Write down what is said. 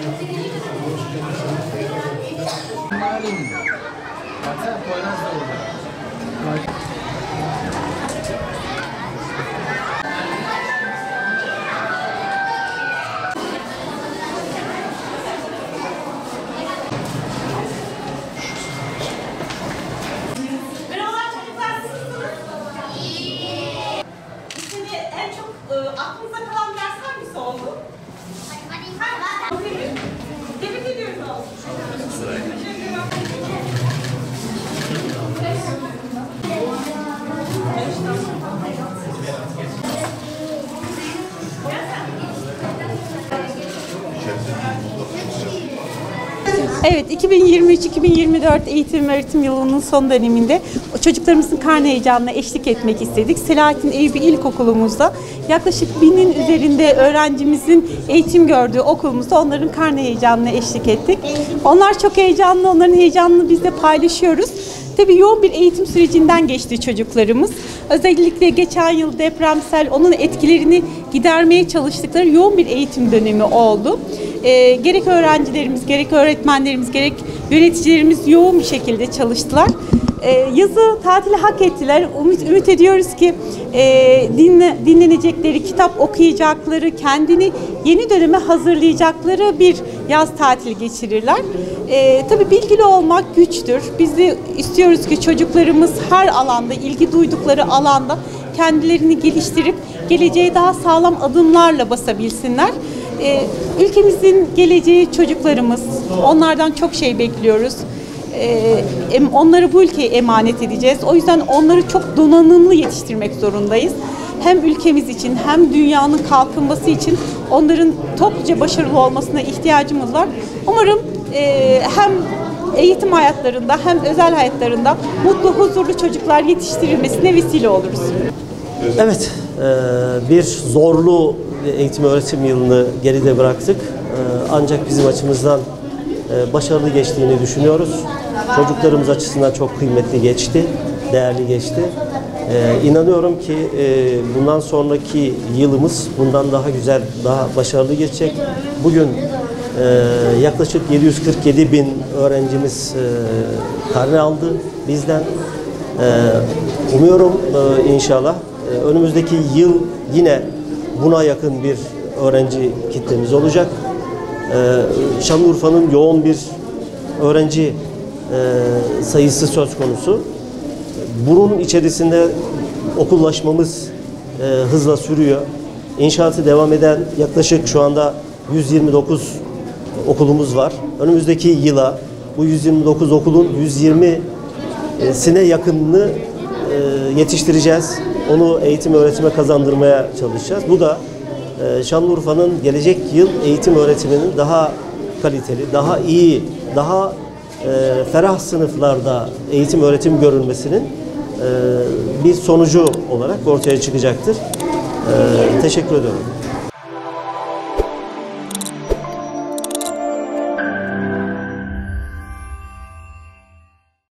Baksana Poyraz da orada. Merhabalar çocuklar, nasılsınız? Şimdi en çok aklınıza kalan ders hangisi oldu? Tebrik ediyoruz oğlum. Evet, 2023-2024 eğitim öğretim yılının son döneminde çocuklarımızın karne heyecanına eşlik etmek istedik. Selahattin Eyüpi İlkokulumuzda yaklaşık 1000'in üzerinde öğrencimizin eğitim gördüğü okulumuzda onların karne heyecanına eşlik ettik. Onlar çok heyecanlı, onların heyecanını biz de paylaşıyoruz. Tabii yoğun bir eğitim sürecinden geçti çocuklarımız. Özellikle geçen yıl depremsel, onun etkilerini gidermeye çalıştıkları yoğun bir eğitim dönemi oldu. Gerek öğrencilerimiz, gerek öğretmenlerimiz, gerek yöneticilerimiz yoğun bir şekilde çalıştılar. Yazı tatili hak ettiler. Ümit ediyoruz ki dinlenecekleri, kitap okuyacakları, kendini yeni döneme hazırlayacakları bir yaz tatili geçirirler. Tabii bilgili olmak güçtür. Biz de istiyoruz ki çocuklarımız her alanda, ilgi duydukları alanda kendilerini geliştirip geleceğe daha sağlam adımlarla basabilsinler. Ülkemizin geleceği çocuklarımız, onlardan çok şey bekliyoruz. Onları bu ülkeye emanet edeceğiz. O yüzden onları çok donanımlı yetiştirmek zorundayız. Hem ülkemiz için hem dünyanın kalkınması için onların topluca başarılı olmasına ihtiyacımız var. Umarım hem eğitim hayatlarında hem özel hayatlarında mutlu, huzurlu çocuklar yetiştirilmesine vesile oluruz. Evet, bir zorlu eğitim öğretim yılını geride bıraktık. Ancak bizim açımızdan başarılı geçtiğini düşünüyoruz. Çocuklarımız açısından çok kıymetli geçti, değerli geçti. İnanıyorum ki bundan sonraki yılımız bundan daha güzel, daha başarılı geçecek. Bugün yaklaşık 747 bin öğrencimiz karne aldı bizden. Umuyorum inşallah önümüzdeki yıl yine buna yakın bir öğrenci kitlemiz olacak. Şanlıurfa'nın yoğun bir öğrenci sayısı söz konusu. Bunun içerisinde okullaşmamız hızla sürüyor. İnşaatı devam eden yaklaşık şu anda 129 okulumuz var. Önümüzdeki yıla bu 129 okulun 120'sine yakınını yetiştireceğiz. Onu eğitim öğretime kazandırmaya çalışacağız. Bu da Şanlıurfa'nın gelecek yıl eğitim öğretiminin daha kaliteli, daha iyi, daha ferah sınıflarda eğitim öğretim görülmesinin bir sonucu olarak ortaya çıkacaktır. Teşekkür ediyorum.